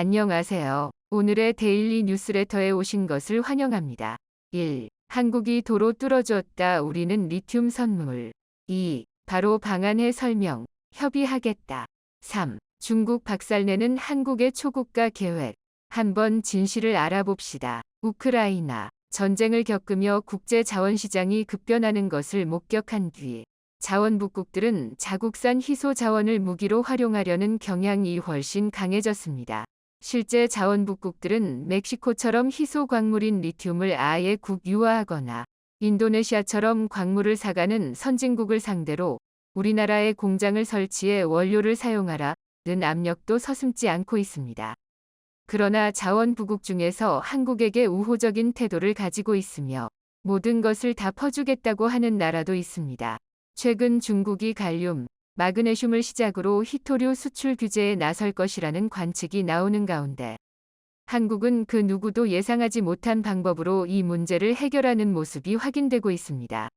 안녕하세요. 오늘의 데일리 뉴스레터에 오신 것을 환영합니다. 1. 한국이 도로 뚫어주었다. 우리는 리튬 선물. 2. 바로 방안해 설명. 협의하겠다. 3. 중국 박살내는 한국의 초국가 계획. 한번 진실을 알아봅시다. 우크라이나 전쟁을 겪으며 국제 자원시장이 급변하는 것을 목격한 뒤 자원부국들은 자국산 희소 자원을 무기로 활용하려는 경향이 훨씬 강해졌습니다. 실제 자원부국들은 멕시코처럼 희소 광물인 리튬을 아예 국유화하거나 인도네시아처럼 광물을 사가는 선진국을 상대로 우리나라에 공장을 설치해 원료를 사용하라는 압력도 서슴지 않고 있습니다. 그러나 자원부국 중에서 한국에게 우호적인 태도를 가지고 있으며 모든 것을 다 퍼주겠다고 하는 나라도 있습니다. 최근 중국이 갈륨, 마그네슘을 시작으로 희토류 수출 규제에 나설 것이라는 관측이 나오는 가운데 한국은 그 누구도 예상하지 못한 방법으로 이 문제를 해결하는 모습이 확인되고 있습니다.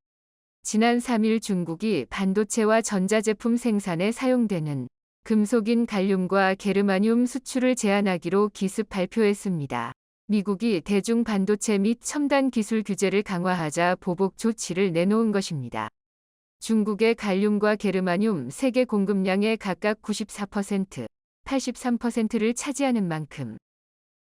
지난 3일 중국이 반도체와 전자제품 생산에 사용되는 금속인 갈륨과 게르마늄 수출을 제한하기로 기습 발표했습니다. 미국이 대중 반도체 및 첨단 기술 규제를 강화하자 보복 조치를 내놓은 것입니다. 중국의 갈륨과 게르마늄 세계 공급량의 각각 94%, 83%를 차지하는 만큼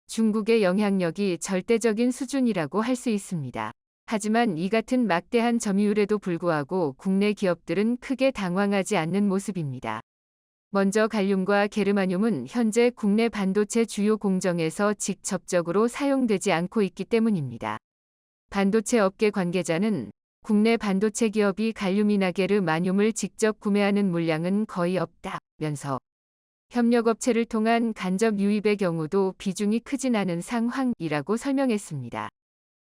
중국의 영향력이 절대적인 수준이라고 할 수 있습니다. 하지만 이 같은 막대한 점유율에도 불구하고 국내 기업들은 크게 당황하지 않는 모습입니다. 먼저 갈륨과 게르마늄은 현재 국내 반도체 주요 공정에서 직접적으로 사용되지 않고 있기 때문입니다. 반도체 업계 관계자는 국내 반도체 기업이 갈륨이나 게르마늄을 직접 구매하는 물량은 거의 없다면서 협력업체를 통한 간접 유입의 경우도 비중이 크진 않은 상황이라고 설명했습니다.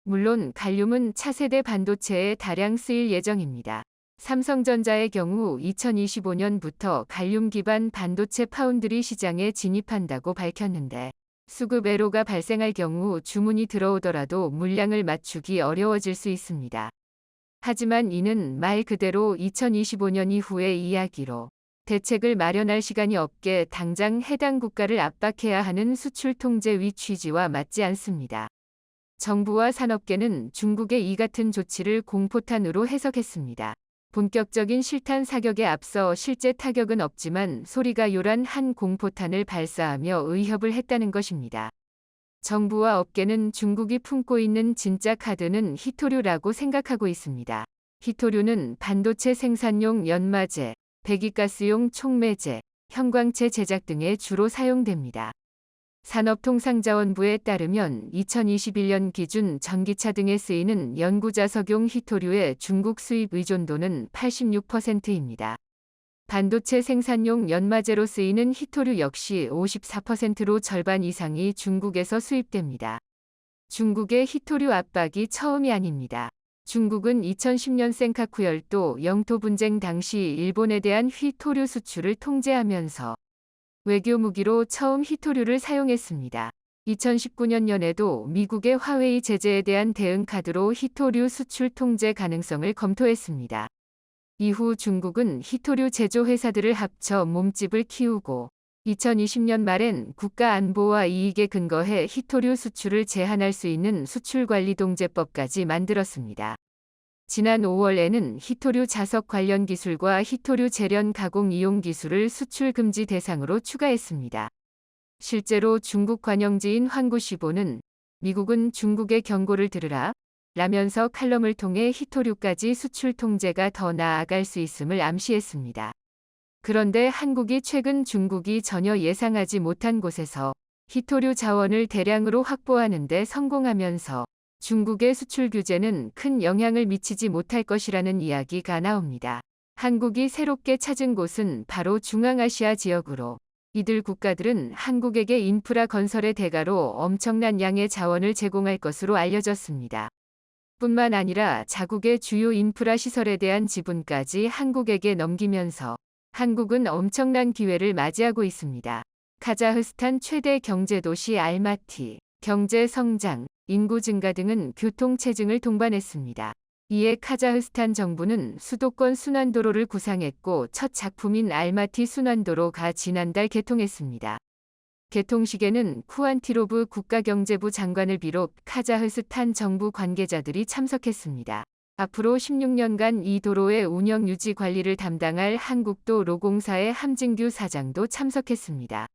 물론 갈륨은 차세대 반도체에 다량 쓰일 예정입니다. 삼성전자의 경우 2025년부터 갈륨 기반 반도체 파운드리 시장에 진입한다고 밝혔는데 수급 애로가 발생할 경우 주문이 들어오더라도 물량을 맞추기 어려워질 수 있습니다. 하지만 이는 말 그대로 2025년 이후의 이야기로 대책을 마련할 시간이 없게 당장 해당 국가를 압박해야 하는 수출 통제 위 취지와 맞지 않습니다. 정부와 산업계는 중국의 이 같은 조치를 공포탄으로 해석했습니다. 본격적인 실탄 사격에 앞서 실제 타격은 없지만 소리가 요란 한 공포탄을 발사하며 의협을 했다는 것입니다. 정부와 업계는 중국이 품고 있는 진짜 카드는 희토류라고 생각하고 있습니다. 희토류는 반도체 생산용 연마제, 배기가스용 촉매제, 형광체 제작 등에 주로 사용됩니다. 산업통상자원부에 따르면 2021년 기준 전기차 등에 쓰이는 연구자석용 희토류의 중국 수입 의존도는 86%입니다. 반도체 생산용 연마제로 쓰이는 희토류 역시 54%로 절반 이상이 중국에서 수입됩니다. 중국의 희토류 압박이 처음이 아닙니다. 중국은 2010년 센카쿠 열도 영토 분쟁 당시 일본에 대한 희토류 수출을 통제하면서 외교 무기로 처음 희토류를 사용했습니다. 2019년에도 미국의 화웨이 제재에 대한 대응 카드로 희토류 수출 통제 가능성을 검토했습니다. 이후 중국은 희토류 제조 회사들을 합쳐 몸집을 키우고 2020년 말엔 국가 안보와 이익에 근거해 희토류 수출을 제한할 수 있는 수출관리동제법까지 만들었습니다. 지난 5월에는 희토류 자석 관련 기술과 희토류 재련 가공 이용 기술을 수출 금지 대상으로 추가했습니다. 실제로 중국 관영지인 환구시보는 미국은 중국의 경고를 들으라 라면서 칼럼을 통해 희토류까지 수출 통제가 더 나아갈 수 있음을 암시했습니다. 그런데 한국이 최근 중국이 전혀 예상하지 못한 곳에서 희토류 자원을 대량으로 확보하는 데 성공하면서 중국의 수출 규제는 큰 영향을 미치지 못할 것이라는 이야기가 나옵니다. 한국이 새롭게 찾은 곳은 바로 중앙아시아 지역으로 이들 국가들은 한국에게 인프라 건설의 대가로 엄청난 양의 자원을 제공할 것으로 알려졌습니다. 뿐만 아니라 자국의 주요 인프라 시설에 대한 지분까지 한국에게 넘기면서 한국은 엄청난 기회를 맞이하고 있습니다. 카자흐스탄 최대 경제도시 알마티, 경제 성장, 인구 증가 등은 교통 체증을 동반했습니다. 이에 카자흐스탄 정부는 수도권 순환도로를 구상했고 첫 작품인 알마티 순환도로가 지난달 개통했습니다. 개통식에는 쿠안티로브 국가경제부 장관을 비롯 카자흐스탄 정부 관계자들이 참석했습니다. 앞으로 16년간 이 도로의 운영 유지 관리를 담당할 한국도로공사의 함진규 사장도 참석했습니다.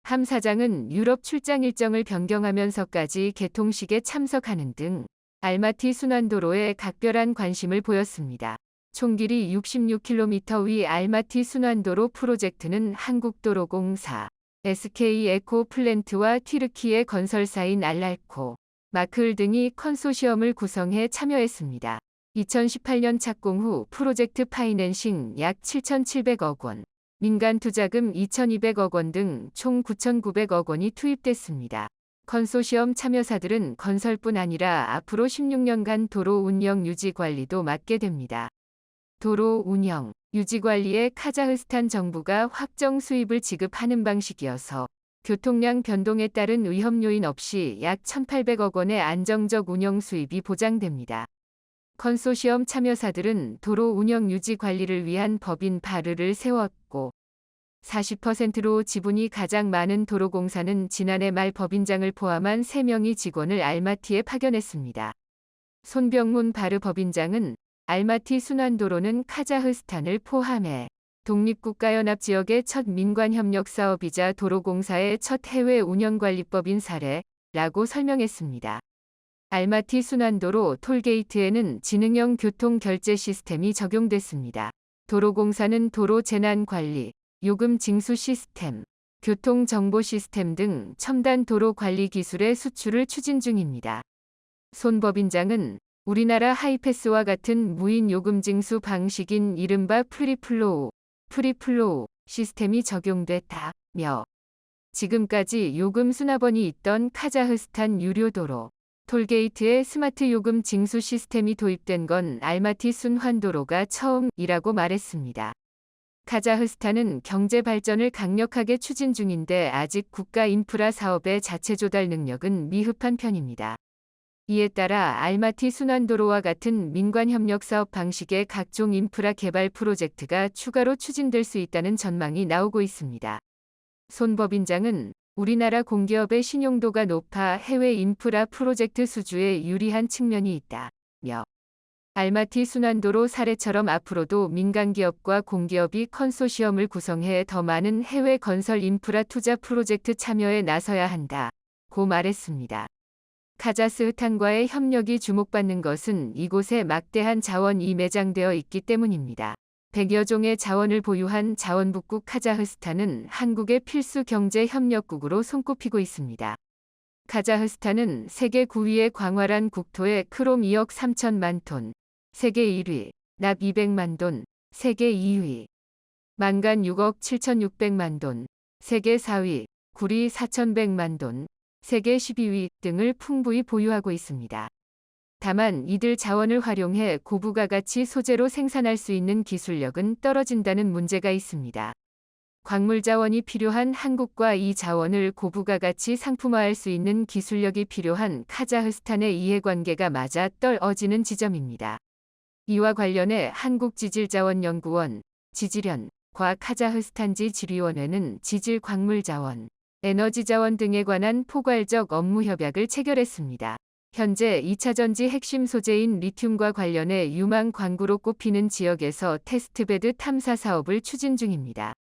함 사장은 유럽 출장 일정을 변경하면서까지 개통식에 참석하는 등 알마티 순환도로에 각별한 관심을 보였습니다. 총 길이 66km 위 알마티 순환도로 프로젝트는 한국도로공사, SK에코플랜트와 튀르키예 건설사인 알랄코, 마클 등이 컨소시엄을 구성해 참여했습니다. 2018년 착공 후 프로젝트 파이낸싱 약 7,700억 원, 민간 투자금 2,200억 원 등 총 9,900억 원이 투입됐습니다. 컨소시엄 참여사들은 건설뿐 아니라 앞으로 16년간 도로 운영 유지 관리도 맡게 됩니다. 도로 운영, 유지 관리에 카자흐스탄 정부가 확정 수입을 지급하는 방식이어서 교통량 변동에 따른 위험 요인 없이 약 1,800억 원의 안정적 운영 수입이 보장됩니다. 컨소시엄 참여사들은 도로 운영 유지 관리를 위한 법인 바르를 세웠고 40%로 지분이 가장 많은 도로공사는 지난해 말 법인장을 포함한 3명의 직원을 알마티에 파견했습니다. 손병문 바르 법인장은 알마티 순환도로는 카자흐스탄을 포함해 독립국가연합 지역의 첫 민관협력 사업이자 도로공사의 첫 해외 운영관리법인 사례라고 설명했습니다. 알마티 순환도로 톨게이트에는 지능형 교통 결제 시스템이 적용됐습니다. 도로공사는 도로 재난 관리, 요금 징수 시스템, 교통 정보 시스템 등 첨단 도로 관리 기술의 수출을 추진 중입니다. 손 법인장은 우리나라 하이패스와 같은 무인 요금 징수 방식인 이른바 프리플로우 시스템이 적용됐다며 지금까지 요금 수납원이 있던 카자흐스탄 유료도로 톨게이트에 스마트 요금 징수 시스템이 도입된 건 알마티 순환도로가 처음이라고 말했습니다. 카자흐스탄은 경제 발전을 강력하게 추진 중인데 아직 국가 인프라 사업의 자체 조달 능력은 미흡한 편입니다. 이에 따라 알마티 순환도로와 같은 민관협력 사업 방식의 각종 인프라 개발 프로젝트가 추가로 추진될 수 있다는 전망이 나오고 있습니다. 손 법인장은 우리나라 공기업의 신용도가 높아 해외 인프라 프로젝트 수주에 유리한 측면이 있다며 알마티 순환도로 사례처럼 앞으로도 민간기업과 공기업이 컨소시엄을 구성해 더 많은 해외 건설 인프라 투자 프로젝트 참여에 나서야 한다고 말했습니다. 카자흐스탄과의 협력이 주목받는 것은 이곳에 막대한 자원이 매장되어 있기 때문입니다. 100여 종의 자원을 보유한 자원북국 카자흐스탄은 한국의 필수 경제 협력국으로 손꼽히고 있습니다. 카자흐스탄은 세계 9위의 광활한 국토에 크롬 2억 3천만 톤, 세계 1위, 납 200만 톤, 세계 2위, 만간 6억 7,600만 톤, 세계 4위, 구리 4,100만 톤, 세계 12위 등을 풍부히 보유하고 있습니다. 다만 이들 자원을 활용해 고부가가치 소재로 생산할 수 있는 기술력은 떨어진다는 문제가 있습니다. 광물 자원이 필요한 한국과 이 자원을 고부가가치 상품화할 수 있는 기술력이 필요한 카자흐스탄의 이해관계가 맞아 떨어지는 지점입니다. 이와 관련해 한국지질자원연구원, 지질연과 카자흐스탄지질위원회는 지질광물자원, 에너지자원 등에 관한 포괄적 업무 협약을 체결했습니다. 현재 2차전지 핵심 소재인 리튬과 관련해 유망 광구로 꼽히는 지역에서 테스트베드 탐사 사업을 추진 중입니다.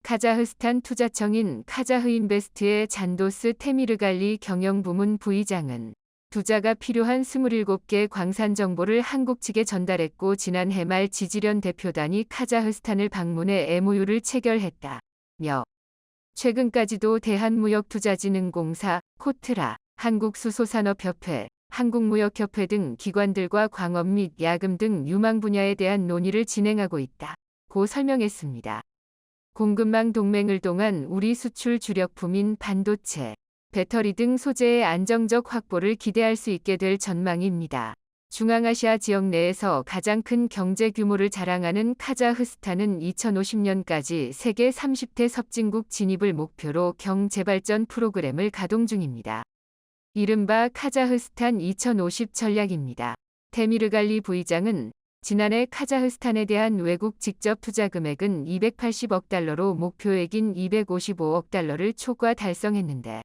카자흐스탄 투자청인 카자흐인베스트의 잔도스 테미르갈리 경영부문 부의장은 투자가 필요한 27개 광산 정보를 한국 측에 전달했고 지난해 말 지질연 대표단이 카자흐스탄을 방문해 MOU를 체결했다며 최근까지도 대한무역투자진흥공사, 코트라, 한국수소산업협회, 한국무역협회 등 기관들과 광업 및 야금 등 유망 분야에 대한 논의를 진행하고 있다고 설명했습니다. 공급망 동맹을 통한 우리 수출 주력품인 반도체, 배터리 등 소재의 안정적 확보를 기대할 수 있게 될 전망입니다. 중앙아시아 지역 내에서 가장 큰 경제 규모를 자랑하는 카자흐스탄은 2050년까지 세계 30대 섭진국 진입을 목표로 경제발전 프로그램을 가동 중입니다. 이른바 카자흐스탄 2050 전략입니다. 테미르갈리 부의장은 지난해 카자흐스탄에 대한 외국 직접 투자 금액은 280억 달러로 목표액인 255억 달러를 초과 달성했는데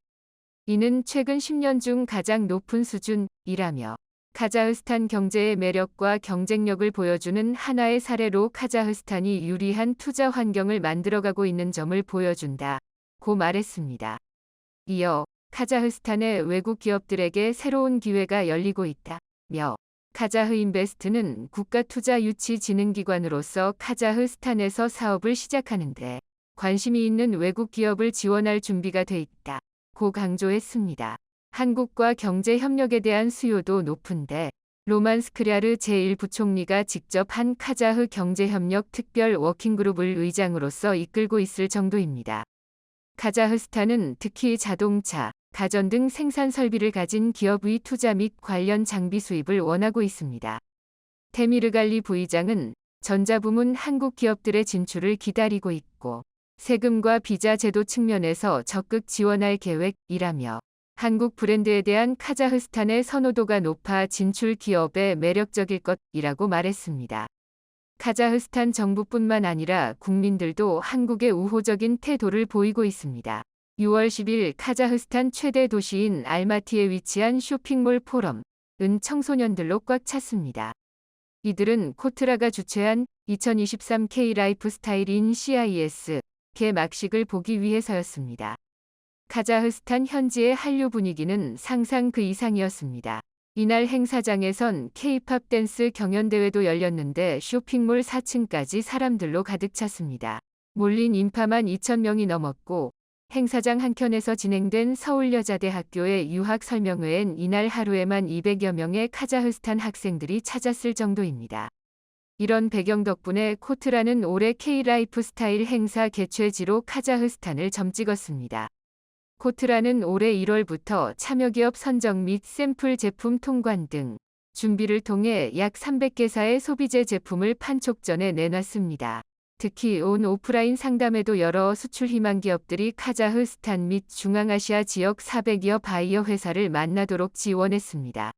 이는 최근 10년 중 가장 높은 수준이라며 카자흐스탄 경제의 매력과 경쟁력을 보여주는 하나의 사례로 카자흐스탄이 유리한 투자 환경을 만들어가고 있는 점을 보여준다고 말했습니다. 이어 카자흐스탄의 외국 기업들에게 새로운 기회가 열리고 있다며 카자흐인베스트는 국가투자유치진흥기관으로서 카자흐스탄에서 사업을 시작하는데 관심이 있는 외국 기업을 지원할 준비가 돼 있다고 강조했습니다. 한국과 경제 협력에 대한 수요도 높은데 로만 스크랴르 제1부총리가 직접 한 카자흐 경제협력 특별 워킹그룹을 의장으로서 이끌고 있을 정도입니다. 카자흐스탄은 특히 자동차, 가전 등 생산 설비를 가진 기업의 투자 및 관련 장비 수입을 원하고 있습니다. 테미르갈리 부의장은 전자부문 한국 기업들의 진출을 기다리고 있고 세금과 비자 제도 측면에서 적극 지원할 계획이라며 한국 브랜드에 대한 카자흐스탄의 선호도가 높아 진출 기업에 매력적일 것이라고 말했습니다. 카자흐스탄 정부뿐만 아니라 국민들도 한국에 우호적인 태도를 보이고 있습니다. 6월 10일 카자흐스탄 최대 도시인 알마티에 위치한 쇼핑몰 포럼은 청소년들로 꽉 찼습니다. 이들은 코트라가 주최한 2023 K-라이프스타일인 CIS 개막식을 보기 위해서였습니다. 카자흐스탄 현지의 한류 분위기는 상상 그 이상이었습니다. 이날 행사장에선 K-팝 댄스 경연대회도 열렸는데 쇼핑몰 4층까지 사람들로 가득 찼습니다. 몰린 인파만 2,000명이 넘었고 행사장 한켠에서 진행된 서울여자대학교의 유학 설명회엔 이날 하루에만 200여 명의 카자흐스탄 학생들이 찾았을 정도입니다. 이런 배경 덕분에 코트라는 올해 K-라이프 스타일 행사 개최지로 카자흐스탄을 점찍었습니다. 코트라는 올해 1월부터 참여기업 선정 및 샘플 제품 통관 등 준비를 통해 약 300개사의 소비재 제품을 판촉전에 내놨습니다. 특히 온 오프라인 상담에도 여러 수출 희망 기업들이 카자흐스탄 및 중앙아시아 지역 400여 바이어 회사를 만나도록 지원했습니다.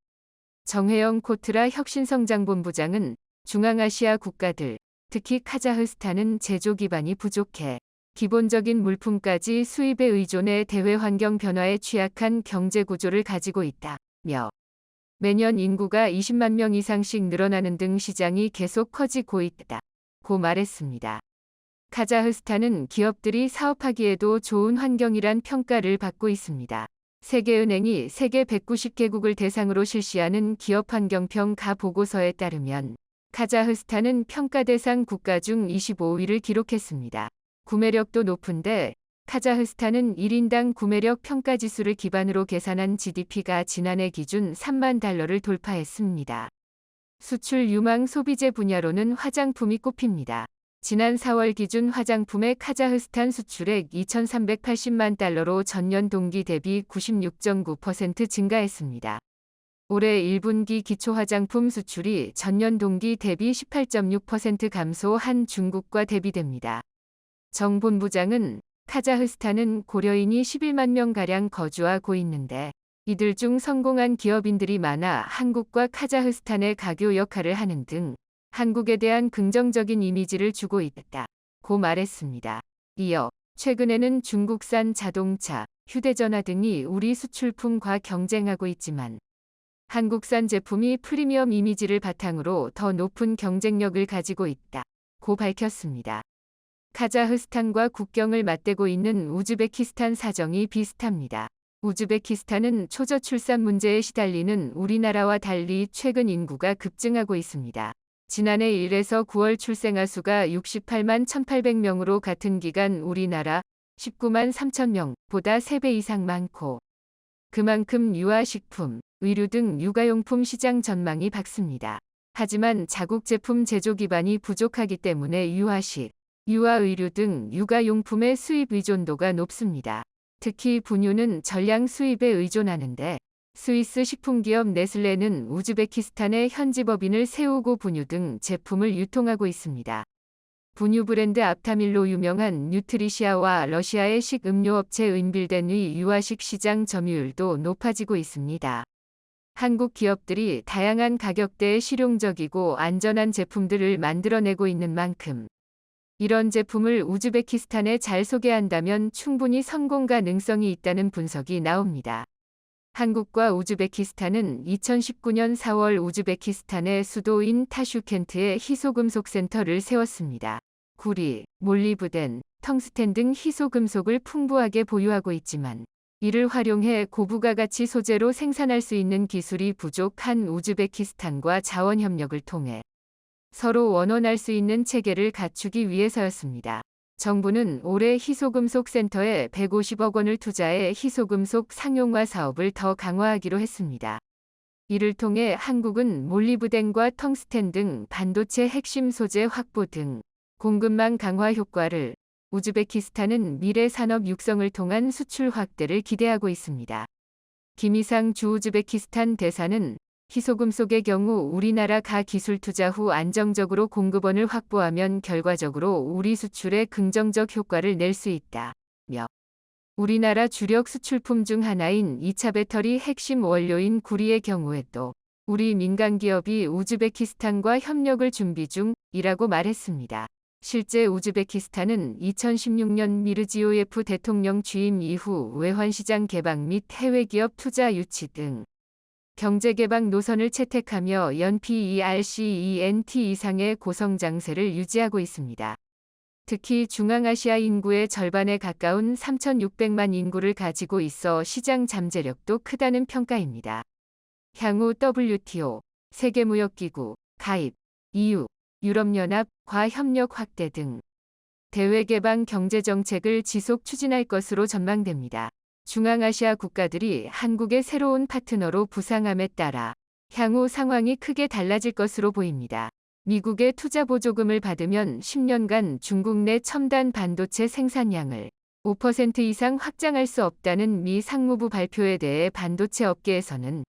정혜영 코트라 혁신성장본부장은 중앙아시아 국가들, 특히 카자흐스탄은 제조 기반이 부족해 기본적인 물품까지 수입에 의존해 대외 환경 변화에 취약한 경제 구조를 가지고 있다며 매년 인구가 20만 명 이상씩 늘어나는 등 시장이 계속 커지고 있다고 말했습니다. 카자흐스탄은 기업들이 사업하기에도 좋은 환경이란 평가를 받고 있습니다. 세계은행이 세계 190개국을 대상으로 실시하는 기업 환경평가 보고서에 따르면 카자흐스탄은 평가 대상 국가 중 25위를 기록했습니다. 구매력도 높은데 카자흐스탄은 1인당 구매력 평가지수를 기반으로 계산한 GDP가 지난해 기준 3만 달러를 돌파했습니다. 수출 유망 소비재 분야로는 화장품이 꼽힙니다. 지난 4월 기준 화장품의 카자흐스탄 수출액 2,380만 달러로 전년 동기 대비 96.9% 증가했습니다. 올해 1분기 기초화장품 수출이 전년 동기 대비 18.6% 감소한 중국과 대비됩니다. 정 본부장은 카자흐스탄은 고려인이 11만 명가량 거주하고 있는데 이들 중 성공한 기업인들이 많아 한국과 카자흐스탄의 가교 역할을 하는 등 한국에 대한 긍정적인 이미지를 주고 있다고 말했습니다. 이어 최근에는 중국산 자동차, 휴대전화 등이 우리 수출품과 경쟁하고 있지만 한국산 제품이 프리미엄 이미지를 바탕으로 더 높은 경쟁력을 가지고 있다고 밝혔습니다. 카자흐스탄과 국경을 맞대고 있는 우즈베키스탄 사정이 비슷합니다. 우즈베키스탄은 초저출산 문제에 시달리는 우리나라와 달리 최근 인구가 급증하고 있습니다. 지난해 1에서 9월 출생아 수가 68만 1,800명으로 같은 기간 우리나라 19만 3천 명보다 3배 이상 많고 그만큼 유아식품, 의류 등 육아용품 시장 전망이 밝습니다. 하지만 자국 제품 제조 기반이 부족하기 때문에 유아식, 유아의류 등 육아용품의 수입 의존도가 높습니다. 특히 분유는 전량 수입에 의존하는데 스위스 식품기업 네슬레는 우즈베키스탄에 현지 법인을 세우고 분유 등 제품을 유통하고 있습니다. 분유 브랜드 앞타밀로 유명한 뉴트리시아와 러시아의 식음료업체 은빌덴의 유아식 시장 점유율도 높아지고 있습니다. 한국 기업들이 다양한 가격대의 실용적이고 안전한 제품들을 만들어내고 있는 만큼 이런 제품을 우즈베키스탄에 잘 소개한다면 충분히 성공 가능성이 있다는 분석이 나옵니다. 한국과 우즈베키스탄은 2019년 4월 우즈베키스탄의 수도인 타슈켄트에 희소금속 센터를 세웠습니다. 구리, 몰리브덴, 텅스텐 등 희소금속을 풍부하게 보유하고 있지만 이를 활용해 고부가 가치 소재로 생산할 수 있는 기술이 부족한 우즈베키스탄과 자원 협력을 통해 서로 원원할 수 있는 체계를 갖추기 위해서였습니다. 정부는 올해 희소금속 센터에 150억 원을 투자해 희소금속 상용화 사업을 더 강화하기로 했습니다. 이를 통해 한국은 몰리브덴과 텅스텐 등 반도체 핵심 소재 확보 등 공급망 강화 효과를, 우즈베키스탄은 미래 산업 육성을 통한 수출 확대를 기대하고 있습니다. 김이상 주 우즈베키스탄 대사는 희소금속의 경우 우리나라 가 기술 투자 후 안정적으로 공급원을 확보하면 결과적으로 우리 수출에 긍정적 효과를 낼 수 있다며 우리나라 주력 수출품 중 하나인 2차 배터리 핵심 원료인 구리의 경우에도 우리 민간 기업이 우즈베키스탄과 협력을 준비 중이라고 말했습니다. 실제 우즈베키스탄은 2016년 미르지요예프 대통령 취임 이후 외환시장 개방 및 해외 기업 투자 유치 등 경제개방 노선을 채택하며 연피 ERCENT 이상의 고성장세를 유지하고 있습니다. 특히 중앙아시아 인구의 절반에 가까운 3,600만 인구를 가지고 있어 시장 잠재력도 크다는 평가입니다. 향후 WTO, 세계무역기구, 가입, EU, 유럽연합과 협력 확대 등 대외개방 경제정책을 지속 추진할 것으로 전망됩니다. 중앙아시아 국가들이 한국의 새로운 파트너로 부상함에 따라 향후 상황이 크게 달라질 것으로 보입니다. 미국의 투자 보조금을 받으면 10년간 중국 내 첨단 반도체 생산량을 5% 이상 확장할 수 없다는 미 상무부 발표에 대해 반도체 업계에서는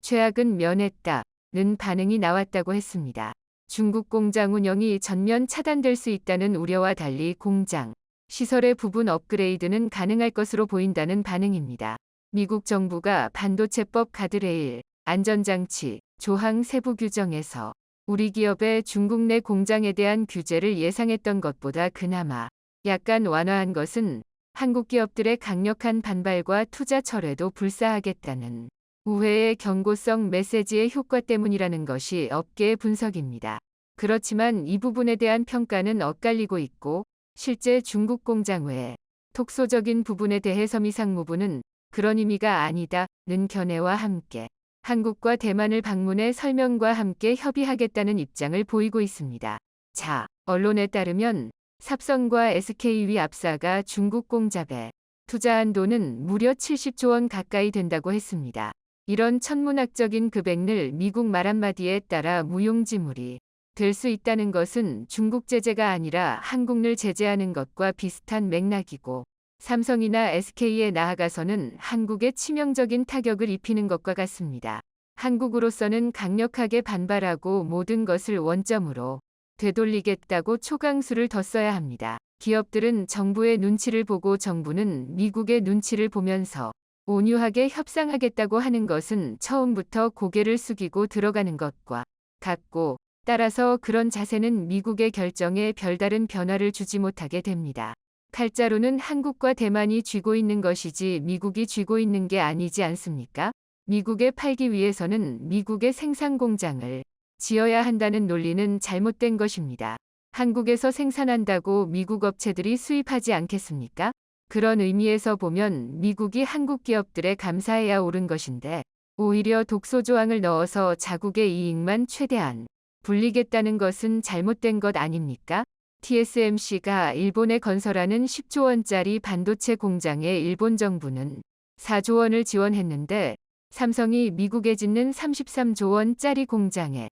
최악은 면했다는 반응이 나왔다고 했습니다. 중국 공장 운영이 전면 차단될 수 있다는 우려와 달리 공장, 시설의 부분 업그레이드는 가능할 것으로 보인다는 반응입니다. 미국 정부가 반도체법 가드레일, 안전장치, 조항 세부 규정에서 우리 기업의 중국 내 공장에 대한 규제를 예상했던 것보다 그나마 약간 완화한 것은 한국 기업들의 강력한 반발과 투자 철회도 불사하겠다는 우회의 경고성 메시지의 효과 때문이라는 것이 업계의 분석입니다. 그렇지만 이 부분에 대한 평가는 엇갈리고 있고 실제 중국 공장 외에 독소적인 부분에 대해서 미 상무부는 그런 의미가 아니다는 견해와 함께 한국과 대만을 방문해 설명과 함께 협의하겠다는 입장을 보이고 있습니다. 자, 언론에 따르면 삽선과 SK위 합사가 중국 공잡에 투자한 돈은 무려 70조 원 가까이 된다고 했습니다. 이런 천문학적인 금액을 미국 말 한마디에 따라 무용지물이 될 수 있다는 것은 중국 제재가 아니라 한국을 제재하는 것과 비슷한 맥락이고 삼성이나 SK에 나아가서는 한국에 치명적인 타격을 입히는 것과 같습니다. 한국으로서는 강력하게 반발하고 모든 것을 원점으로 되돌리겠다고 초강수를 더 써야 합니다. 기업들은 정부의 눈치를 보고 정부는 미국의 눈치를 보면서 온유하게 협상하겠다고 하는 것은 처음부터 고개를 숙이고 들어가는 것과 같고 따라서 그런 자세는 미국의 결정에 별다른 변화를 주지 못하게 됩니다. 칼자루는 한국과 대만이 쥐고 있는 것이지 미국이 쥐고 있는 게 아니지 않습니까? 미국에 팔기 위해서는 미국의 생산 공장을 지어야 한다는 논리는 잘못된 것입니다. 한국에서 생산한다고 미국 업체들이 수입하지 않겠습니까? 그런 의미에서 보면 미국이 한국 기업들에 감사해야 옳은 것인데 오히려 독소 조항을 넣어서 자국의 이익만 최대한 불리겠다는 것은 잘못된 것 아닙니까? TSMC가 일본에 건설하는 10조 원짜리 반도체 공장에 일본 정부는 4조 원을 지원했는데 삼성이 미국에 짓는 33조 원짜리 공장에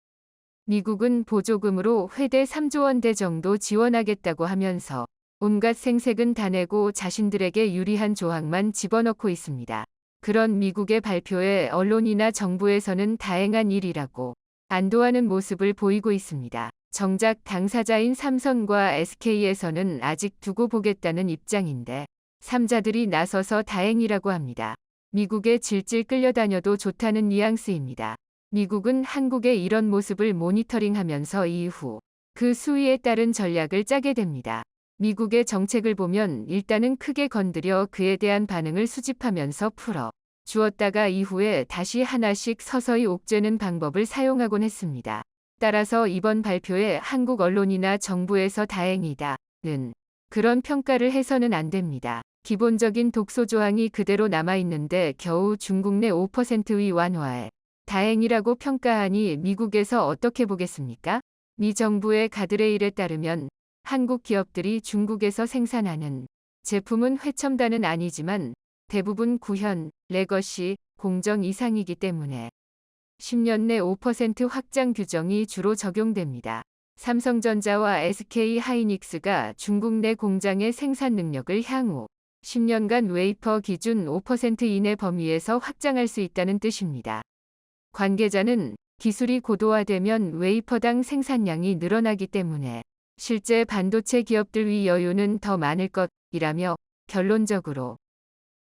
미국은 보조금으로 회대 3조 원대 정도 지원하겠다고 하면서 온갖 생색은 다 내고 자신들에게 유리한 조항만 집어넣고 있습니다. 그런 미국의 발표에 언론이나 정부에서는 다행한 일이라고 안도하는 모습을 보이고 있습니다. 정작 당사자인 삼성과 SK에서는 아직 두고 보겠다는 입장인데 3자들이 나서서 다행이라고 합니다. 미국에 질질 끌려다녀도 좋다는 뉘앙스입니다. 미국은 한국의 이런 모습을 모니터링하면서 이후 그 수위에 따른 전략을 짜게 됩니다. 미국의 정책을 보면 일단은 크게 건드려 그에 대한 반응을 수집하면서 풀어 주었다가 이후에 다시 하나씩 서서히 옥죄는 방법을 사용하곤 했습니다. 따라서 이번 발표에 한국 언론이나 정부에서 다행이다는 그런 평가를 해서는 안 됩니다. 기본적인 독소 조항이 그대로 남아있는데 겨우 중국 내 5%의 완화에 다행이라고 평가하니 미국에서 어떻게 보겠습니까? 미 정부의 가드레일에 따르면 한국 기업들이 중국에서 생산하는 제품은 회첨단은 아니지만 대부분 구현, 레거시, 공정 이상이기 때문에 10년 내 5% 확장 규정이 주로 적용됩니다. 삼성전자와 SK 하이닉스가 중국 내 공장의 생산 능력을 향후 10년간 웨이퍼 기준 5% 이내 범위에서 확장할 수 있다는 뜻입니다. 관계자는 기술이 고도화되면 웨이퍼당 생산량이 늘어나기 때문에 실제 반도체 기업들의 여유는 더 많을 것이라며 결론적으로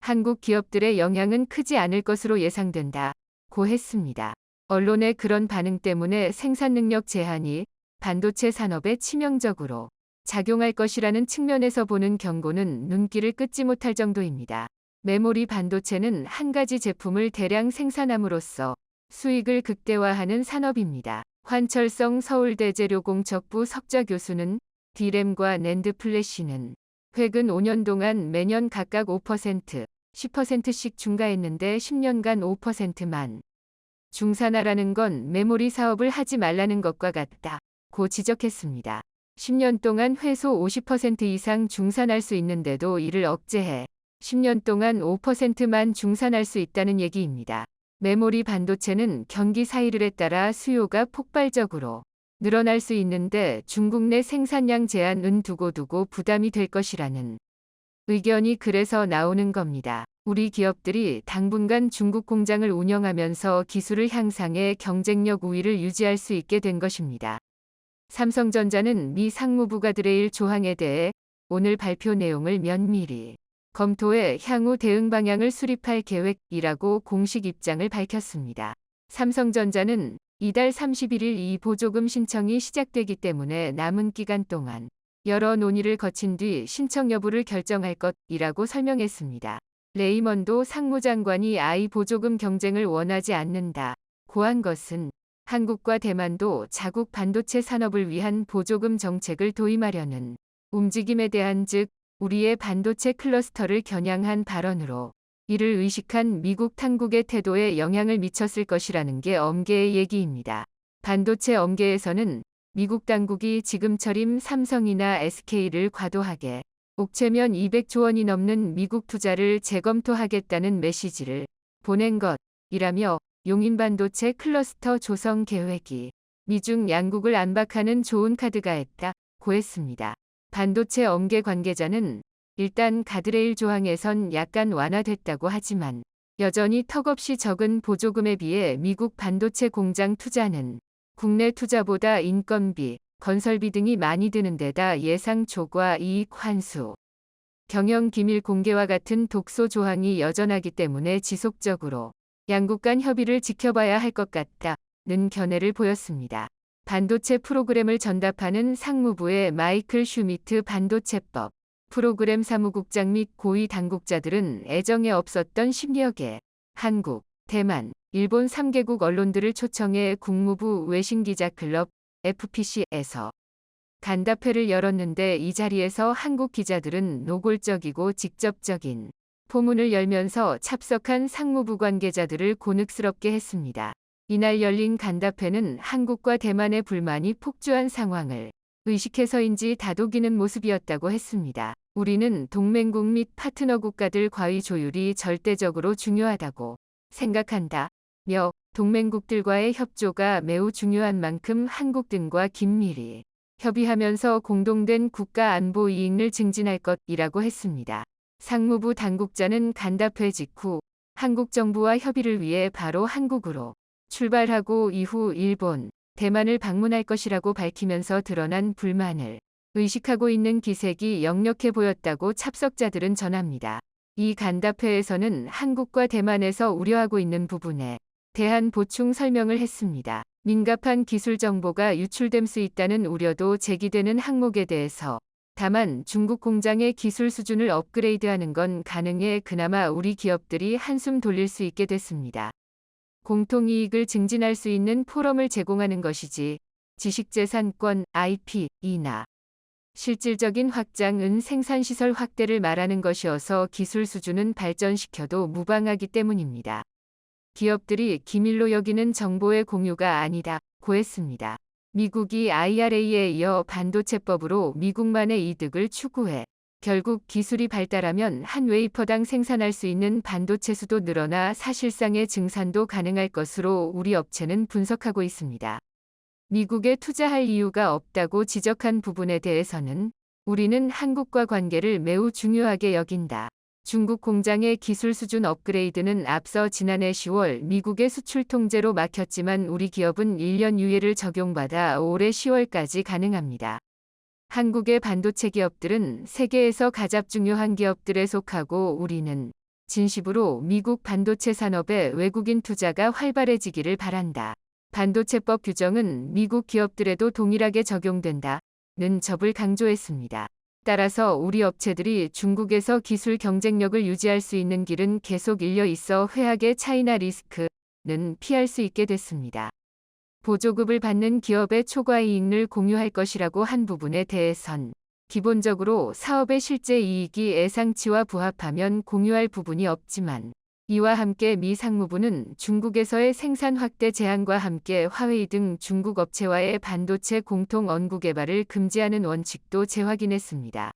한국 기업들의 영향은 크지 않을 것으로 예상된다고 했습니다. 언론의 그런 반응 때문에 생산 능력 제한이 반도체 산업에 치명적으로 작용할 것이라는 측면에서 보는 경고는 눈길을 끊지 못할 정도입니다. 메모리 반도체는 한 가지 제품을 대량 생산함으로써 수익을 극대화하는 산업입니다. 환철성 서울대재료공척부 석좌 교수는 D램과 낸드 플래시는 최근 5년 동안 매년 각각 5%, 10%씩 증가했는데 10년간 5%만 중산화라는 건 메모리 사업을 하지 말라는 것과 같다고 지적했습니다. 10년 동안 회소 50% 이상 중산할 수 있는데도 이를 억제해 10년 동안 5%만 중산할 수 있다는 얘기입니다. 메모리 반도체는 경기 사이를에 따라 수요가 폭발적으로 늘어날 수 있는데 중국 내 생산량 제한은 두고두고 부담이 될 것이라는 의견이 그래서 나오는 겁니다. 우리 기업들이 당분간 중국 공장을 운영하면서 기술을 향상해 경쟁력 우위를 유지할 수 있게 된 것입니다. 삼성전자는 미 상무부가 드레일 조항에 대해 오늘 발표 내용을 면밀히 검토해 향후 대응 방향을 수립할 계획이라고 공식 입장을 밝혔습니다. 삼성전자는 이달 31일 이 보조금 신청이 시작되기 때문에 남은 기간 동안 여러 논의를 거친 뒤 신청 여부를 결정할 것이라고 설명했습니다. 레이먼도 상무장관이 아이 보조금 경쟁을 원하지 않는다고 한 것은 한국과 대만도 자국 반도체 산업을 위한 보조금 정책을 도입하려는 움직임에 대한 즉 우리의 반도체 클러스터를 겨냥한 발언으로 이를 의식한 미국 당국의 태도에 영향을 미쳤을 것이라는 게 엄계의 얘기입니다. 반도체 엄계에서는 미국 당국이 지금처럼 삼성이나 SK를 과도하게 옥죄면 200조 원이 넘는 미국 투자를 재검토하겠다는 메시지를 보낸 것이라며 용인 반도체 클러스터 조성 계획이 미중 양국을 안박하는 좋은 카드가 했다고 했습니다. 반도체 엄계 관계자는 일단 가드레일 조항에선 약간 완화됐다고 하지만 여전히 턱없이 적은 보조금에 비해 미국 반도체 공장 투자는 국내 투자보다 인건비, 건설비 등이 많이 드는 데다 예상 초과 이익 환수, 경영 기밀 공개와 같은 독소 조항이 여전하기 때문에 지속적으로 양국 간 협의를 지켜봐야 할 것 같다는 견해를 보였습니다. 반도체 프로그램을 전담하는 상무부의 마이클 슈미트 반도체법 프로그램 사무국장 및 고위 당국자들은 애정에 없었던 10여 개 한국, 대만, 일본 3개국 언론들을 초청해 국무부 외신기자클럽 FPC에서 간담회를 열었는데 이 자리에서 한국 기자들은 노골적이고 직접적인 포문을 열면서 참석한 상무부 관계자들을 곤혹스럽게 했습니다. 이날 열린 간담회는 한국과 대만의 불만이 폭주한 상황을 의식해서인지 다독이는 모습이었다고 했습니다. 우리는 동맹국 및 파트너 국가들 과의 조율이 절대적으로 중요하다고 생각한다며 동맹국들과의 협조가 매우 중요한 만큼 한국 등과 긴밀히 협의하면서 공동된 국가 안보 이익을 증진할 것이라고 했습니다. 상무부 당국자는 간담회 직후 한국 정부와 협의를 위해 바로 한국으로 출발하고 이후 일본, 대만을 방문할 것이라고 밝히면서 드러난 불만을 의식하고 있는 기색이 역력해 보였다고 참석자들은 전합니다. 이 간담회에서는 한국과 대만에서 우려하고 있는 부분에 대한 보충 설명을 했습니다. 민감한 기술 정보가 유출될 수 있다는 우려도 제기되는 항목에 대해서 다만 중국 공장의 기술 수준을 업그레이드하는 건 가능해 그나마 우리 기업들이 한숨 돌릴 수 있게 됐습니다. 공통이익을 증진할 수 있는 포럼을 제공하는 것이지 지식재산권, IP이나 실질적인 확장은 생산시설 확대를 말하는 것이어서 기술 수준은 발전시켜도 무방하기 때문입니다. 기업들이 기밀로 여기는 정보의 공유가 아니다 고했습니다. 미국이 IRA에 이어 반도체법으로 미국만의 이득을 추구해 결국 기술이 발달하면 한 웨이퍼당 생산할 수 있는 반도체 수도 늘어나 사실상의 증산도 가능할 것으로 우리 업체는 분석하고 있습니다. 미국에 투자할 이유가 없다고 지적한 부분에 대해서는 우리는 한국과 관계를 매우 중요하게 여긴다. 중국 공장의 기술 수준 업그레이드는 앞서 지난해 10월 미국의 수출 통제로 막혔지만 우리 기업은 1년 유예를 적용받아 올해 10월까지 가능합니다. 한국의 반도체 기업들은 세계에서 가장 중요한 기업들에 속하고 우리는 진심으로 미국 반도체 산업에 외국인 투자가 활발해지기를 바란다. 반도체법 규정은 미국 기업들에도 동일하게 적용된다는 점을 강조했습니다. 따라서 우리 업체들이 중국에서 기술 경쟁력을 유지할 수 있는 길은 계속 열려 있어 회학의 차이나 리스크는 피할 수 있게 됐습니다. 보조급을 받는 기업의 초과 이익을 공유할 것이라고 한 부분에 대해선 기본적으로 사업의 실제 이익이 예상치와 부합하면 공유할 부분이 없지만 이와 함께 미 상무부는 중국에서의 생산 확대 제한과 함께 화웨이 등 중국 업체와의 반도체 공통 연구 개발을 금지하는 원칙도 재확인했습니다.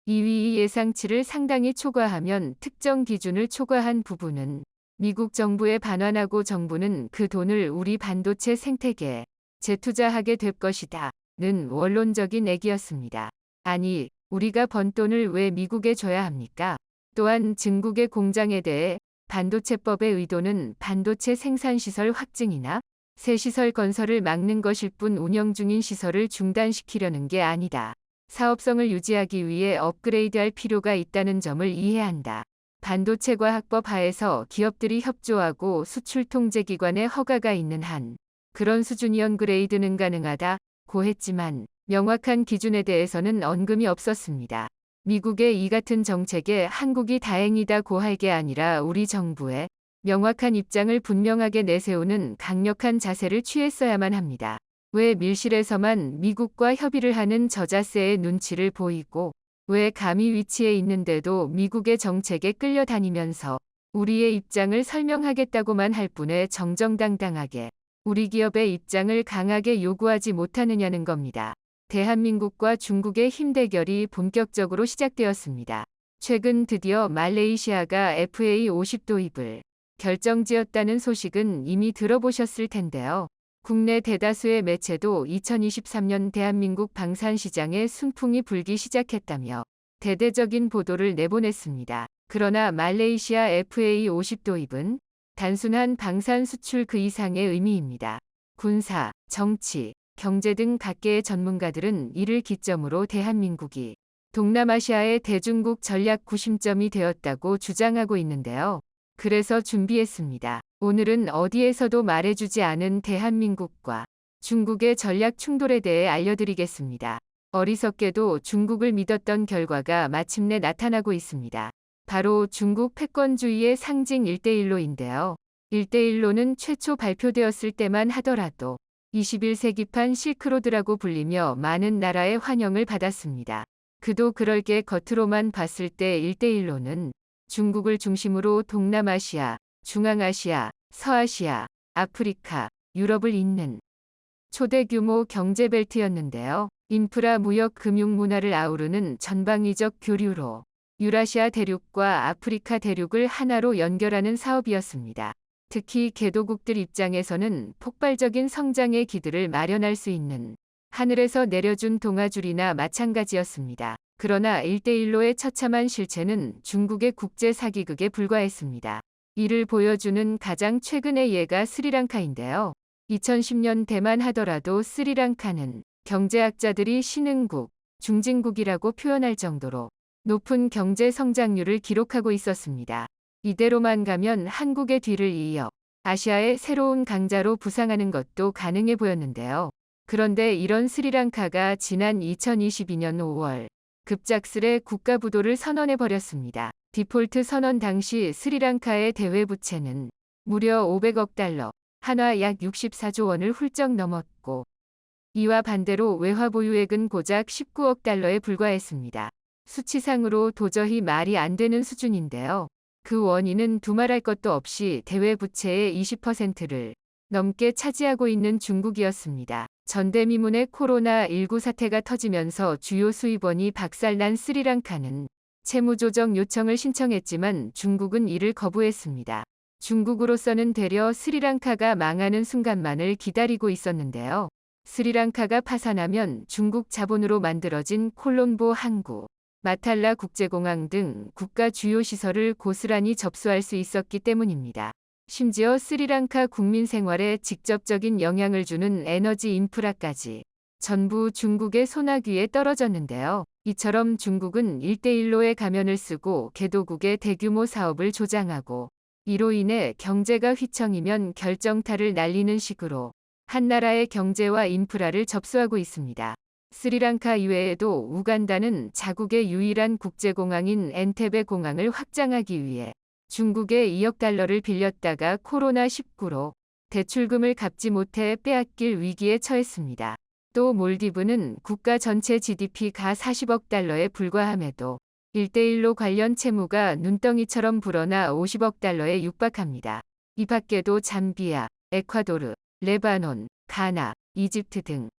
이위 이 예상치를 상당히 초과하면 특정 기준을 초과한 부분은 미국 정부에 반환하고 정부는 그 돈을 우리 반도체 생태계에 재투자하게 될 것이다. 는 원론적인 얘기였습니다. 아니, 우리가 번 돈을 왜 미국에 줘야 합니까? 또한 중국의 공장에 대해 반도체법의 의도는 반도체 생산시설 확증이나 새 시설 건설을 막는 것일 뿐 운영 중인 시설을 중단시키려는 게 아니다. 사업성을 유지하기 위해 업그레이드할 필요가 있다는 점을 이해한다. 반도체과학법 하에서 기업들이 협조하고 수출 통제기관의 허가가 있는 한 그런 수준의 업그레이드는 가능하다고 했지만 명확한 기준에 대해서는 언급이 없었습니다. 미국의 이 같은 정책에 한국이 다행이다고 할 게 아니라 우리 정부의 명확한 입장을 분명하게 내세우는 강력한 자세를 취했어야만 합니다. 왜 밀실에서만 미국과 협의를 하는 저자세의 눈치를 보이고 왜 감히 위치에 있는데도 미국의 정책에 끌려다니면서 우리의 입장을 설명하겠다고만 할 뿐에 정정당당하게 우리 기업의 입장을 강하게 요구하지 못하느냐는 겁니다. 대한민국과 중국의 힘 대결이 본격적으로 시작되었습니다. 최근 드디어 말레이시아가 FA50 도입을 결정지었다는 소식은 이미 들어보셨을 텐데요. 국내 대다수의 매체도 2023년 대한민국 방산시장에 순풍이 불기 시작했다며 대대적인 보도를 내보냈습니다. 그러나 말레이시아 FA50 도입은 단순한 방산 수출 그 이상의 의미입니다. 군사, 정치, 경제 등 각계의 전문가들은 이를 기점으로 대한민국이 동남아시아의 대중국 전략 구심점이 되었다고 주장하고 있는데요. 그래서 준비했습니다. 오늘은 어디에서도 말해주지 않은 대한민국과 중국의 전략 충돌에 대해 알려드리겠습니다. 어리석게도 중국을 믿었던 결과가 마침내 나타나고 있습니다. 바로 중국 패권주의의 상징 1대1로인데요. 1대1로는 최초 발표되었을 때만 하더라도 21세기판 실크로드라고 불리며 많은 나라의 환영을 받았습니다. 그도 그럴 게 겉으로만 봤을 때 1대1로는 중국을 중심으로 동남아시아, 중앙아시아, 서아시아, 아프리카, 유럽을 잇는 초대 규모 경제벨트였는데요. 인프라, 무역, 금융, 문화를 아우르는 전방위적 교류로 유라시아 대륙과 아프리카 대륙을 하나로 연결하는 사업이었습니다. 특히 개도국들 입장에서는 폭발적인 성장의 기들을 마련할 수 있는 하늘에서 내려준 동아줄이나 마찬가지였습니다. 그러나 1대1로의 처참한 실체는 중국의 국제 사기극에 불과했습니다. 이를 보여주는 가장 최근의 예가 스리랑카인데요. 2010년 대만 하더라도 스리랑카는 경제학자들이 신흥국, 중진국이라고 표현할 정도로 높은 경제 성장률을 기록하고 있었습니다. 이대로만 가면 한국의 뒤를 이어 아시아의 새로운 강자로 부상하는 것도 가능해 보였는데요. 그런데 이런 스리랑카가 지난 2022년 5월 급작스레 국가 부도를 선언해 버렸습니다. 디폴트 선언 당시 스리랑카의 대외 부채는 무려 500억 달러, 한화 약 64조 원을 훌쩍 넘었고, 이와 반대로 외화 보유액은 고작 19억 달러에 불과했습니다. 수치상으로 도저히 말이 안 되는 수준인데요. 그 원인은 두말할 것도 없이 대외 부채의 20%를 넘게 차지하고 있는 중국이었습니다. 전대미문의 코로나19 사태가 터지면서 주요 수입원이 박살난 스리랑카는 채무조정 요청을 신청했지만 중국은 이를 거부했습니다. 중국으로서는 되려 스리랑카가 망하는 순간만을 기다리고 있었는데요. 스리랑카가 파산하면 중국 자본으로 만들어진 콜롬보 항구, 마탈라 국제공항 등 국가 주요 시설을 고스란히 접수할 수 있었기 때문입니다. 심지어 스리랑카 국민 생활에 직접적인 영향을 주는 에너지 인프라까지 전부 중국의 손아귀에 떨어졌는데요. 이처럼 중국은 1대1로의 가면을 쓰고 개도국의 대규모 사업을 조장하고, 이로 인해 경제가 휘청이면 결정타를 날리는 식으로 한 나라의 경제와 인프라를 접수하고 있습니다. 스리랑카 이외에도 우간다는 자국의 유일한 국제공항인 엔테베 공항을 확장하기 위해 중국에 2억 달러를 빌렸다가 코로나19로 대출금을 갚지 못해 빼앗길 위기에 처했습니다. 또 몰디브는 국가 전체 GDP가 40억 달러에 불과함에도 1대1로 관련 채무가 눈덩이처럼 불어나 50억 달러에 육박합니다. 이 밖에도 잠비아, 에콰도르, 레바논, 가나, 이집트 등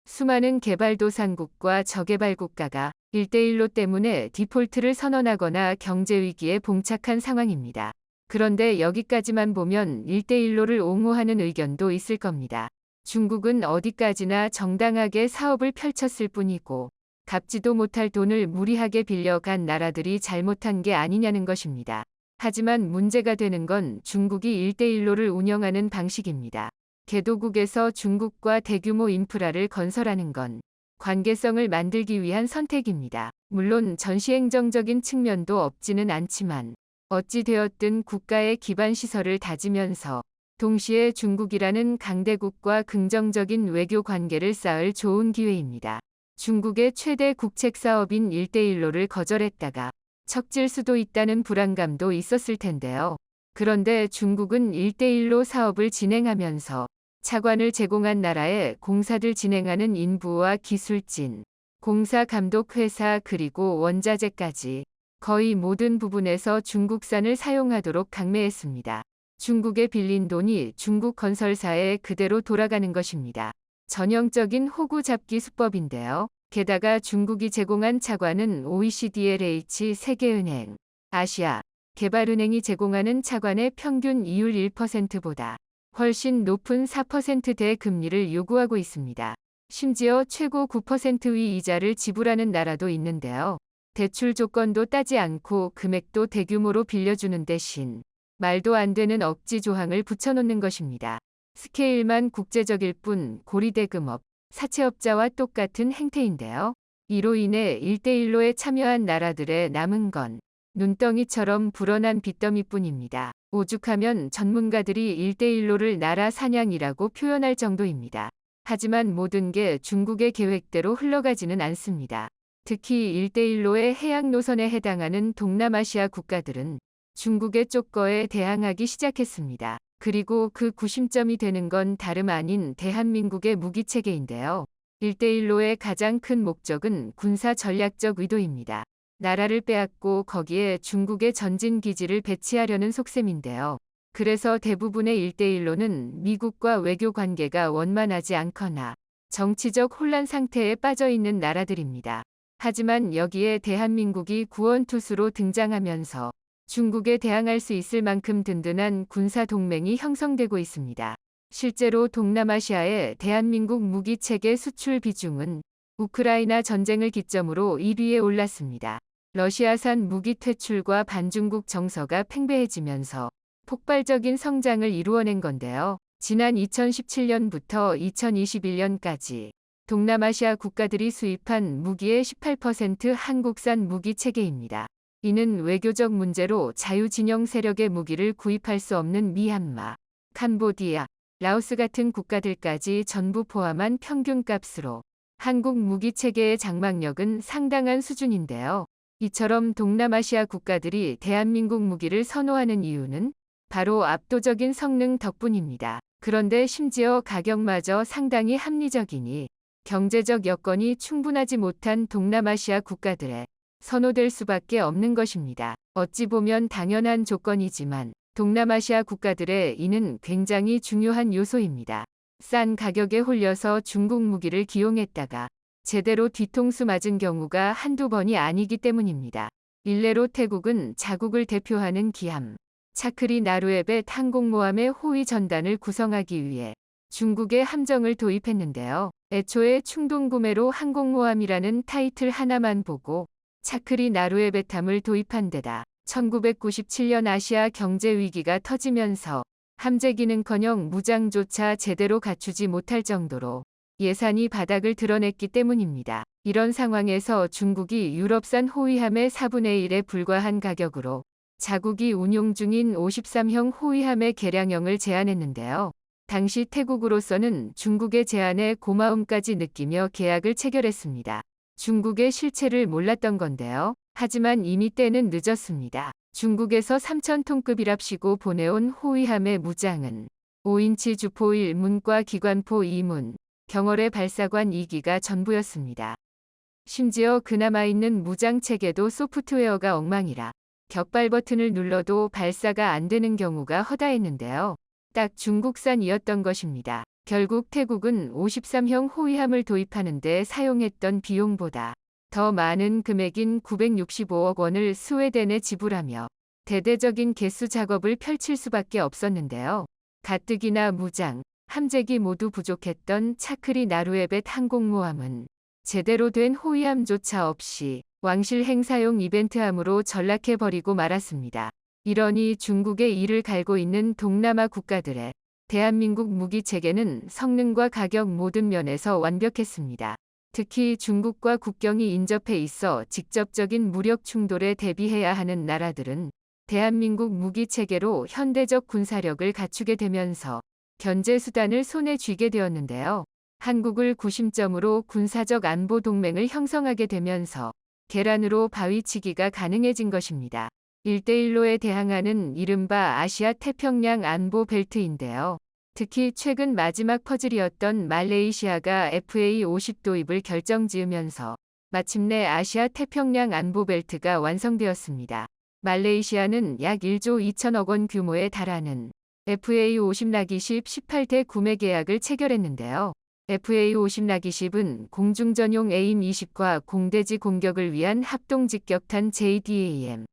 수많은 개발도상국과 저개발 국가가 1대1로 때문에 디폴트를 선언하거나 경제위기에 봉착한 상황입니다. 그런데 여기까지만 보면 1대1로를 옹호하는 의견도 있을 겁니다. 중국은 어디까지나 정당하게 사업을 펼쳤을 뿐이고, 갚지도 못할 돈을 무리하게 빌려간 나라들이 잘못한 게 아니냐는 것입니다. 하지만 문제가 되는 건 중국이 1대1로를 운영하는 방식입니다. 개도국에서 중국과 대규모 인프라를 건설하는 건 관계성을 만들기 위한 선택입니다. 물론 전시행정적인 측면도 없지는 않지만, 어찌 되었든 국가의 기반 시설을 다지면서 동시에 중국이라는 강대국과 긍정적인 외교 관계를 쌓을 좋은 기회입니다. 중국의 최대 국책 사업인 1대1로를 거절했다가 척질 수도 있다는 불안감도 있었을 텐데요. 그런데 중국은 1대1로 사업을 진행하면서 차관을 제공한 나라에 공사들 진행하는 인부와 기술진, 공사 감독 회사 그리고 원자재까지 거의 모든 부분에서 중국산을 사용하도록 강매했습니다. 중국에 빌린 돈이 중국 건설사에 그대로 돌아가는 것입니다. 전형적인 호구 잡기 수법인데요. 게다가 중국이 제공한 차관은 OECD LH 세계은행, 아시아 개발은행이 제공하는 차관의 평균 이율 1%보다 훨씬 높은 4%대 금리를 요구하고 있습니다. 심지어 최고 9%의 이자를 지불하는 나라도 있는데요. 대출 조건도 따지 않고 금액도 대규모로 빌려주는 대신 말도 안 되는 억지 조항을 붙여놓는 것입니다. 스케일만 국제적일 뿐 고리대금업, 사채업자와 똑같은 행태인데요. 이로 인해 1대1로에 참여한 나라들의 남은 건 눈덩이처럼 불어난 빚더미뿐입니다. 오죽하면 전문가들이 1대1로를 나라 사냥이라고 표현할 정도입니다. 하지만 모든 게 중국의 계획대로 흘러가지는 않습니다. 특히 1대1로의 해양 노선에 해당하는 동남아시아 국가들은 중국의 쪼거에 대항하기 시작했습니다. 그리고 그 구심점이 되는 건 다름 아닌 대한민국의 무기체계인데요. 1대1로의 가장 큰 목적은 군사 전략적 의도입니다. 나라를 빼앗고 거기에 중국의 전진기지를 배치하려는 속셈인데요. 그래서 대부분의 1대1로는 미국과 외교 관계가 원만하지 않거나 정치적 혼란 상태에 빠져 있는 나라들입니다. 하지만 여기에 대한민국이 구원투수로 등장하면서 중국에 대항할 수 있을 만큼 든든한 군사 동맹이 형성되고 있습니다. 실제로 동남아시아의 대한민국 무기체계 수출 비중은 우크라이나 전쟁을 기점으로 1위에 올랐습니다. 러시아산 무기 퇴출과 반중국 정서가 팽배해지면서 폭발적인 성장을 이루어낸 건데요. 지난 2017년부터 2021년까지 동남아시아 국가들이 수입한 무기의 18% 한국산 무기 체계입니다. 이는 외교적 문제로 자유진영 세력의 무기를 구입할 수 없는 미얀마, 캄보디아, 라오스 같은 국가들까지 전부 포함한 평균값으로 한국 무기 체계의 장막력은 상당한 수준인데요. 이처럼 동남아시아 국가들이 대한민국 무기를 선호하는 이유는 바로 압도적인 성능 덕분입니다. 그런데 심지어 가격마저 상당히 합리적이니 경제적 여건이 충분하지 못한 동남아시아 국가들에 선호될 수밖에 없는 것입니다. 어찌 보면 당연한 조건이지만 동남아시아 국가들의 이는 굉장히 중요한 요소입니다. 싼 가격에 홀려서 중국 무기를 기용했다가 제대로 뒤통수 맞은 경우가 한두 번이 아니기 때문입니다. 일례로 태국은 자국을 대표하는 기함, 차크리 나루에벳 항공모함의 호위 전단을 구성하기 위해 중국의 함정을 도입했는데요. 애초에 충동구매로 항공모함이라는 타이틀 하나만 보고 차크리 나루에벳함을 도입한 데다 1997년 아시아 경제 위기가 터지면서 함재 기능커녕 무장조차 제대로 갖추지 못할 정도로 예산이 바닥을 드러냈기 때문입니다. 이런 상황에서 중국이 유럽산 호위함의 4분의 1에 불과한 가격으로 자국이 운용 중인 53형 호위함의 개량형을 제안했는데요. 당시 태국으로서는 중국의 제안에 고마움까지 느끼며 계약을 체결했습니다. 중국의 실체를 몰랐던 건데요. 하지만 이미 때는 늦었습니다. 중국에서 3,000톤급이랍시고 보내온 호위함의 무장은 5인치 주포 1문과 기관포 2문, 경월의 발사관 2기가 전부였습니다. 심지어 그나마 있는 무장체계도 소프트웨어가 엉망이라 격발 버튼을 눌러도 발사가 안 되는 경우가 허다했는데요. 딱 중국산이었던 것입니다. 결국 태국은 53형 호위함을 도입하는 데 사용했던 비용보다 더 많은 금액인 965억 원을 스웨덴에 지불하며 대대적인 개수 작업을 펼칠 수밖에 없었는데요. 가뜩이나 무장, 함재기 모두 부족했던 차크리 나루에벳 항공모함은 제대로 된 호위함조차 없이 왕실 행사용 이벤트함으로 전락해버리고 말았습니다. 이러니 중국의 이를 갈고 있는 동남아 국가들의 대한민국 무기 체계는 성능과 가격 모든 면에서 완벽했습니다. 특히 중국과 국경이 인접해 있어 직접적인 무력 충돌에 대비해야 하는 나라들은 대한민국 무기 체계로 현대적 군사력을 갖추게 되면서 견제 수단을 손에 쥐게 되었는데요. 한국을 구심점으로 군사적 안보 동맹을 형성하게 되면서 계란으로 바위치기가 가능해진 것입니다. 1대1로에 대항하는 이른바 아시아 태평양 안보 벨트인데요. 특히 최근 마지막 퍼즐이었던 말레이시아가 FA-50 도입을 결정지으면서 마침내 아시아 태평양 안보 벨트가 완성되었습니다. 말레이시아는 약 1조 2천억 원 규모에 달하는 FA-50 라기십 18대 구매 계약을 체결했는데요. FA-50 라기십은 공중전용 AIM-20과 공대지 공격을 위한 합동직격탄 JDAM,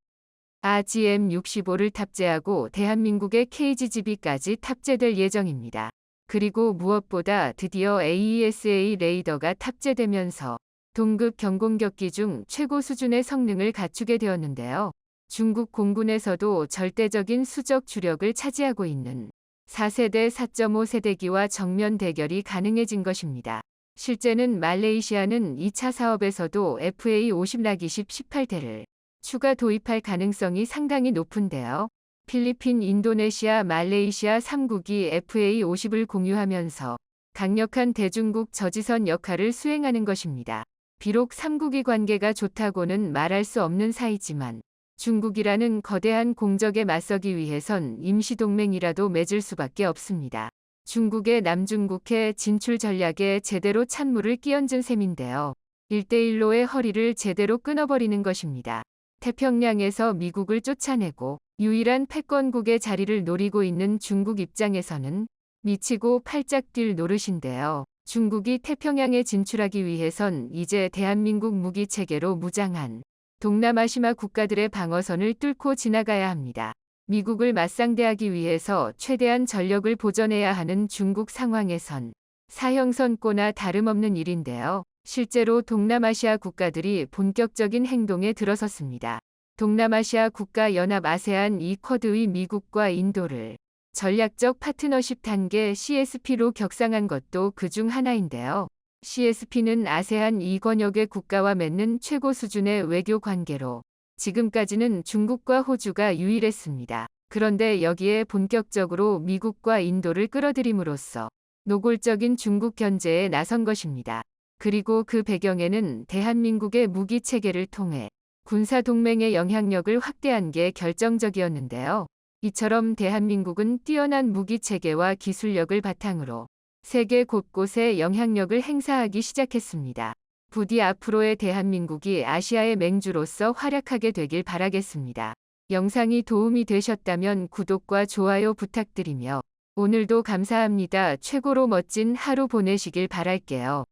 RGM-65를 탑재하고 대한민국의 KGGB까지 탑재될 예정입니다. 그리고 무엇보다 드디어 AESA 레이더가 탑재되면서 동급 경공격기 중 최고 수준의 성능을 갖추게 되었는데요. 중국 공군에서도 절대적인 수적 주력을 차지하고 있는 4세대 4.5 세대기와 정면 대결이 가능해진 것입니다. 실제는 말레이시아는 2차 사업에서도 FA-50 라기십 18대를 추가 도입할 가능성이 상당히 높은데요. 필리핀, 인도네시아, 말레이시아 3국이 FA-50을 공유하면서 강력한 대중국 저지선 역할을 수행하는 것입니다. 비록 3국이 관계가 좋다고는 말할 수 없는 사이지만 중국이라는 거대한 공적에 맞서기 위해선 임시동맹이라도 맺을 수밖에 없습니다. 중국의 남중국해 진출 전략에 제대로 찬물을 끼얹은 셈인데요. 1대1로의 허리를 제대로 끊어버리는 것입니다. 태평양에서 미국을 쫓아내고 유일한 패권국의 자리를 노리고 있는 중국 입장에서는 미치고 팔짝 뛸 노릇인데요. 중국이 태평양에 진출하기 위해선 이제 대한민국 무기 체계로 무장한 동남아시아 국가들의 방어선을 뚫고 지나가야 합니다. 미국을 맞상대하기 위해서 최대한 전력을 보전해야 하는 중국 상황에선 사형선고나 다름없는 일인데요. 실제로 동남아시아 국가들이 본격적인 행동에 들어섰습니다. 동남아시아 국가연합 아세안 쿼드의 미국과 인도를 전략적 파트너십 단계 CSP로 격상한 것도 그중 하나인데요. CSP는 아세안 이권역의 국가와 맺는 최고 수준의 외교 관계로 지금까지는 중국과 호주가 유일했습니다. 그런데 여기에 본격적으로 미국과 인도를 끌어들임으로써 노골적인 중국 견제에 나선 것입니다. 그리고 그 배경에는 대한민국의 무기 체계를 통해 군사 동맹의 영향력을 확대한 게 결정적이었는데요. 이처럼 대한민국은 뛰어난 무기 체계와 기술력을 바탕으로 세계 곳곳에 영향력을 행사하기 시작했습니다. 부디 앞으로의 대한민국이 아시아의 맹주로서 활약하게 되길 바라겠습니다. 영상이 도움이 되셨다면 구독과 좋아요 부탁드리며 오늘도 감사합니다. 최고로 멋진 하루 보내시길 바랄게요.